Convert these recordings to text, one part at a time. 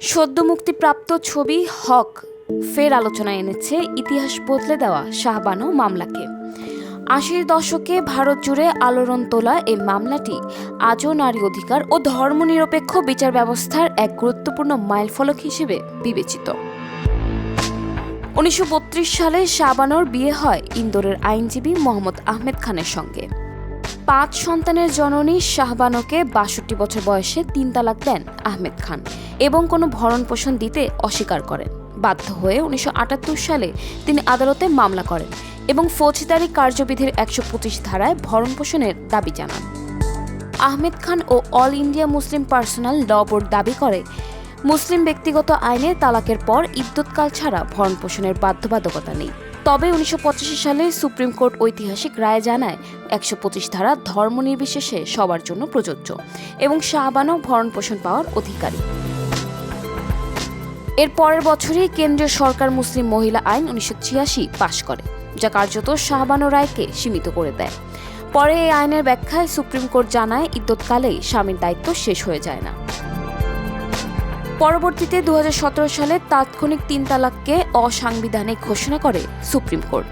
সদ্য মুক্তিপ্রাপ্ত ছবি হক ফের আলোচনায় এনেছে ইতিহাস বদলে দেওয়া শাহবানো মামলাকে। ৮০ দশকে ভারত জুড়ে আলোড়ন তোলা এই মামলাটি আজও নারী অধিকার ও ধর্মনিরপেক্ষ বিচার ব্যবস্থার এক গুরুত্বপূর্ণ মাইলফলক হিসেবে বিবেচিত। ১৯৩২ সালে শাহবানোর বিয়ে হয় ইন্দোরের আইনজীবী মোহাম্মদ আহমেদ খানের সঙ্গে। ৫ সন্তানের জননী শাহবানোকে ৬২ বছর বয়সে ৩ তালাক দেন আহমেদ খান এবং কোনো ভরণ পোষণ দিতে অস্বীকার করেন। বাধ্য হয়ে ১৯৭৮ সালে তিনি আদালতে মামলা করেন এবং ফৌজদারি কার্যবিধির ১২৫ ধারায় ভরণ পোষণের দাবি জানান। আহমেদ খান ও অল ইন্ডিয়া মুসলিম পার্সোনাল ল বোর্ড দাবি করে, মুসলিম ব্যক্তিগত আইনে তালাকের পর ইদ্যৎকাল ছাড়া ভরণ পোষণের বাধ্যবাধকতা নেই। তবে ১৯৮৫ সালে সুপ্রিম কোর্ট ঐতিহাসিক রায় জানায় ১২৫ ধারা ধর্ম নির্বিশেষে সবার জন্য প্রযোজ্য এবং শাহবানো ভরণ পোষণ পাওয়ার অধিকারী। এর পরের বছরই কেন্দ্রীয় সরকার মুসলিম মহিলা আইন ১৯৮৬ পাশ করে, যা কার্যত শাহবানো রায়কে সীমিত করে দেয়। পরে এই আইনের ব্যাখ্যায় সুপ্রিম কোর্ট জানায় ইদ্যৎকালেই স্বামীর দায়িত্ব শেষ হয়ে যায় না। পরবর্তীতে ২০১৭ সালে তাৎক্ষণিক ৩ তালাককে অসাংবিধানিক ঘোষণা করে সুপ্রিম কোর্ট।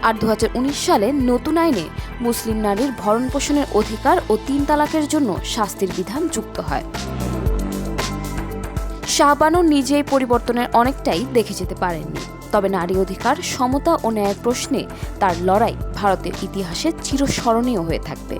আর ২০১৯ সালে নতুন আইনে মুসলিম নারীর ভরণ পোষণের অধিকার ও ৩ তালাকের জন্য শাস্তির বিধান যুক্ত হয়। শাহবানো নিজেই পরিবর্তনের অনেকটাই দেখে যেতে পারেননি, তবে নারী অধিকার, সমতা ও ন্যায়ের প্রশ্নে তার লড়াই ভারতের ইতিহাসে চিরস্মরণীয় হয়ে থাকবে।